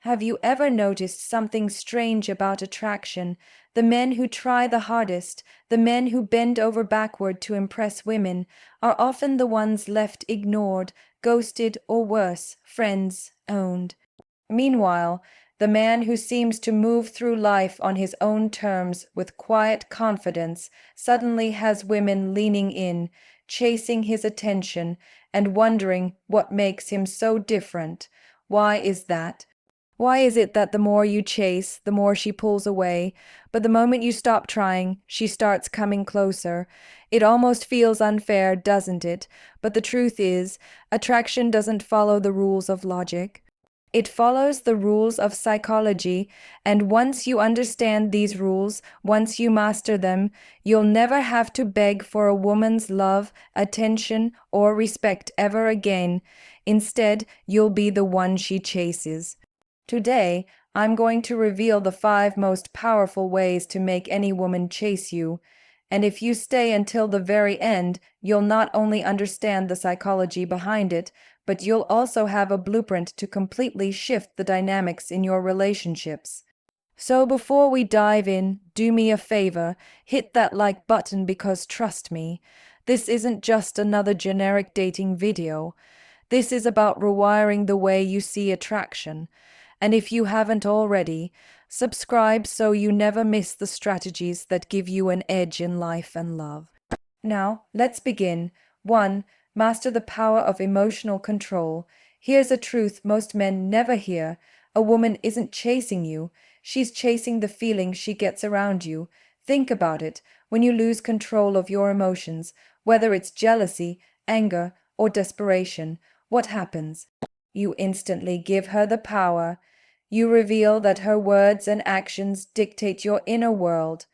Have you ever noticed something strange about attraction? The men who try the hardest, the men who bend over backward to impress women, are often the ones left ignored, ghosted, or worse, friends owned. Meanwhile, the man who seems to move through life on his own terms with quiet confidence suddenly has women leaning in, chasing his attention, and wondering what makes him so different. Why is that? Why is it that the more you chase, the more she pulls away, but the moment you stop trying, she starts coming closer? It almost feels unfair, doesn't it? But the truth is, attraction doesn't follow the rules of logic. It follows the rules of psychology, and once you understand these rules, once you master them, you'll never have to beg for a woman's love, attention, or respect ever again. Instead, you'll be the one she chases. Today, I'm going to reveal the 5 most powerful ways to make any woman chase you. And if you stay until the very end, you'll not only understand the psychology behind it, but you'll also have a blueprint to completely shift the dynamics in your relationships. So before we dive in, do me a favor, hit that like button because trust me, this isn't just another generic dating video. This is about rewiring the way you see attraction. And if you haven't already, subscribe so you never miss the strategies that give you an edge in life and love. Now, let's begin. 1. Master the power of emotional control. Here's a truth most men never hear. A woman isn't chasing you. She's chasing the feeling she gets around you. Think about it. When you lose control of your emotions, whether it's jealousy, anger, or desperation, what happens? You instantly give her the power. You reveal that her words and actions dictate your inner world,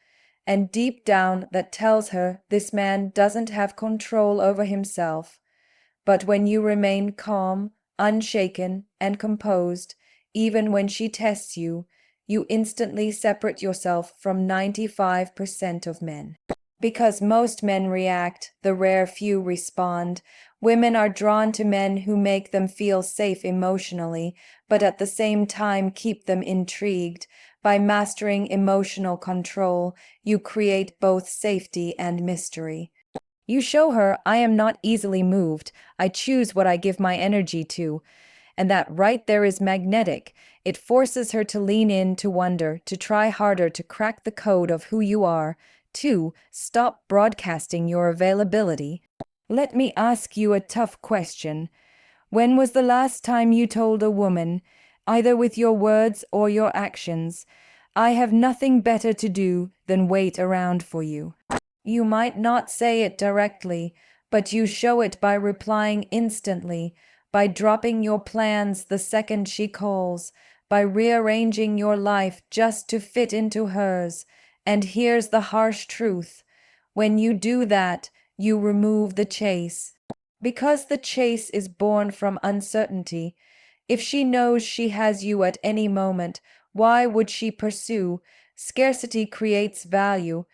and deep down that tells her this man doesn't have control over himself. But when you remain calm, unshaken, and composed, even when she tests you, you instantly separate yourself from 95% of men. Because most men react, the rare few respond. Women are drawn to men who make them feel safe emotionally, but at the same time keep them intrigued. By mastering emotional control, you create both safety and mystery. You show her, I am not easily moved. I choose what I give my energy to. And that right there is magnetic. It forces her to lean in, to wonder, to try harder to crack the code of who you are. 2. Stop broadcasting your availability. Let me ask you a tough question. When was the last time you told a woman, either with your words or your actions, I have nothing better to do than wait around for you? You might not say it directly, but you show it by replying instantly, by dropping your plans the second she calls, by rearranging your life just to fit into hers. And here's the harsh truth. When you do that, you remove the chase. Because the chase is born from uncertainty. If she knows she has you at any moment, why would she pursue? Scarcity creates value.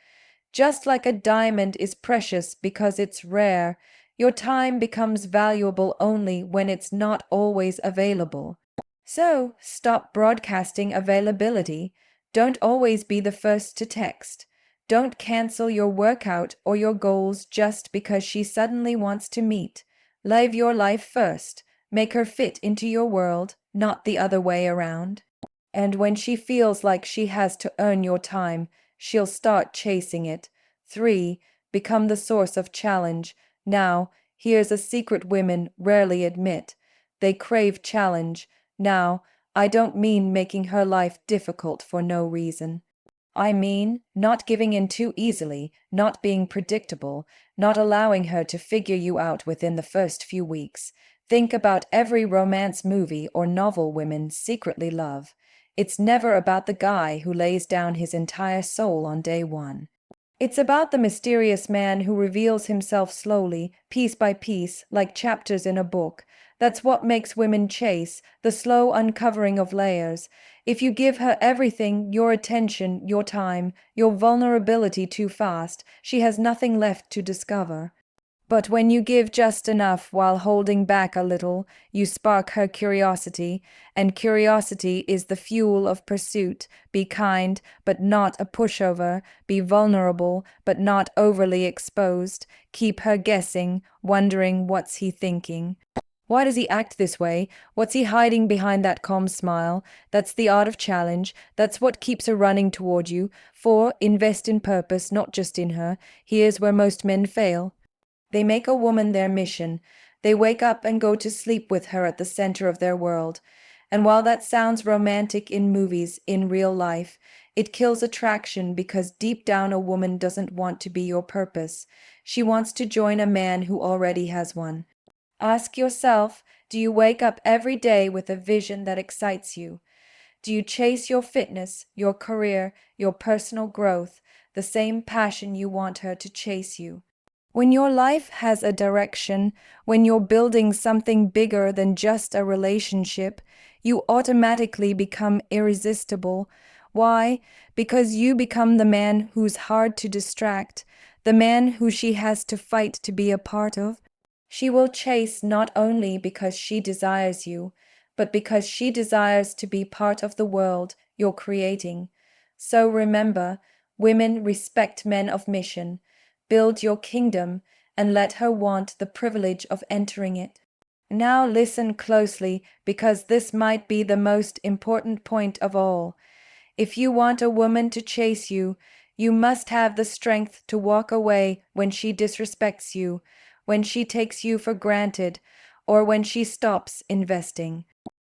Just like a diamond is precious because it's rare, your time becomes valuable only when it's not always available. So, stop broadcasting availability. Don't always be the first to text. Don't cancel your workout or your goals just because she suddenly wants to meet. Live your life first. Make her fit into your world, not the other way around. And when she feels like she has to earn your time, she'll start chasing it. 3. Become the source of challenge. Now, here's a secret women rarely admit. They crave challenge. Now, I don't mean making her life difficult for no reason. I mean, not giving in too easily, not being predictable, not allowing her to figure you out within the first few weeks. Think about every romance movie or novel women secretly love. It's never about the guy who lays down his entire soul on day one. It's about the mysterious man who reveals himself slowly, piece by piece, like chapters in a book. That's what makes women chase, the slow uncovering of layers. If you give her everything, your attention, your time, your vulnerability too fast, she has nothing left to discover. But when you give just enough while holding back a little, you spark her curiosity, and curiosity is the fuel of pursuit. Be kind, but not a pushover. Be vulnerable, but not overly exposed. Keep her guessing, wondering what's he thinking. Why does he act this way? What's he hiding behind that calm smile? That's the art of challenge. That's what keeps her running toward you. For invest in purpose, not just in her. Here's where most men fail. They make a woman their mission. They wake up and go to sleep with her at the center of their world. And while that sounds romantic in movies, in real life, it kills attraction because deep down a woman doesn't want to be your purpose. She wants to join a man who already has one. Ask yourself, do you wake up every day with a vision that excites you? Do you chase your fitness, your career, your personal growth, the same passion you want her to chase you? When your life has a direction, when you're building something bigger than just a relationship, you automatically become irresistible. Why? Because you become the man who's hard to distract, the man who she has to fight to be a part of. She will chase not only because she desires you, but because she desires to be part of the world you're creating. So remember, women respect men of mission. Build your kingdom and let her want the privilege of entering it. Now listen closely, because this might be the most important point of all. If you want a woman to chase you, you must have the strength to walk away when she disrespects you, when she takes you for granted, or when she stops investing.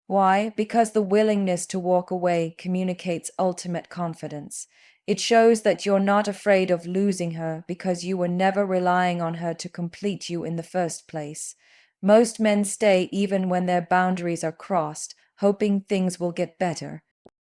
Why? Because the willingness to walk away communicates ultimate confidence. It shows that you're not afraid of losing her because you were never relying on her to complete you in the first place. Most men stay even when their boundaries are crossed, hoping things will get better.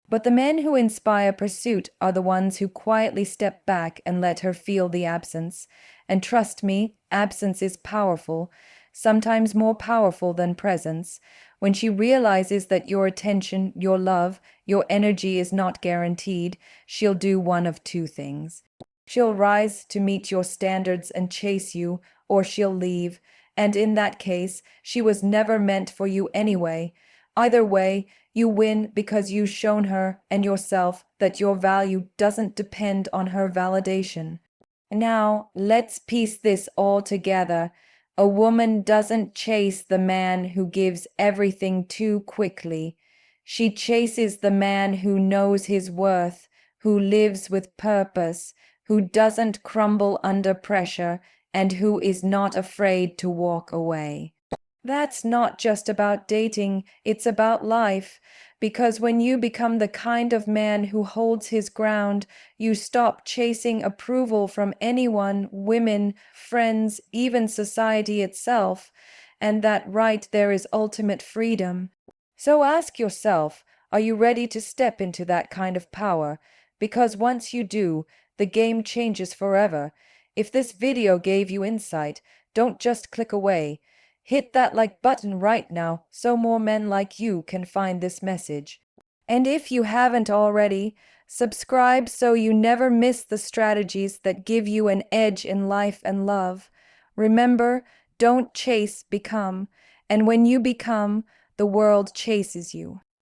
But the men who inspire pursuit are the ones who quietly step back and let her feel the absence. And trust me, absence is powerful, sometimes more powerful than presence. When she realizes that your attention, your love, your energy is not guaranteed, she'll do one of two things. She'll rise to meet your standards and chase you, or she'll leave. And in that case, she was never meant for you anyway. Either way, you win because you've shown her and yourself that your value doesn't depend on her validation. Now, let's piece this all together. A woman doesn't chase the man who gives everything too quickly. She chases the man who knows his worth, who lives with purpose, who doesn't crumble under pressure, and who is not afraid to walk away. That's not just about dating, it's about life. Because when you become the kind of man who holds his ground, you stop chasing approval from anyone, women, friends, even society itself. And that right there is ultimate freedom. So ask yourself, are you ready to step into that kind of power? Because once you do, the game changes forever. If this video gave you insight, don't just click away. Hit that like button right now so more men like you can find this message. And if you haven't already, subscribe so you never miss the strategies that give you an edge in life and love. Remember, don't chase, become. And when you become, the world chases you.